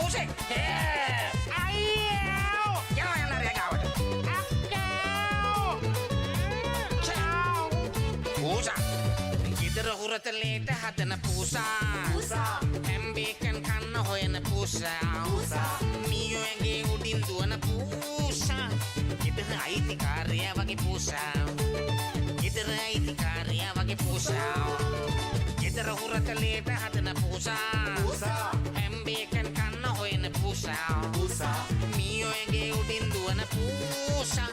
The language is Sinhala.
පූසේ අයියෝ යනවා යන්න රෑ ගාවට පූසා ගෙදර හුරතලේට හදන පූසා හැම්බේකන් කන්න හොයන පූසා මීයෝ ඇඟේ උඩින් දුවන පූසා ගෙදර අයිතිකාරයා වගේ පූසා ගෙදර අයිතිකාරයා වගේ පූසා ගෙදර හුරතලේට හදන පූසා හැම්බේකන් කන්න හොයන පූසා මීයෝ ඇඟේ උඩින් දුවන පූසා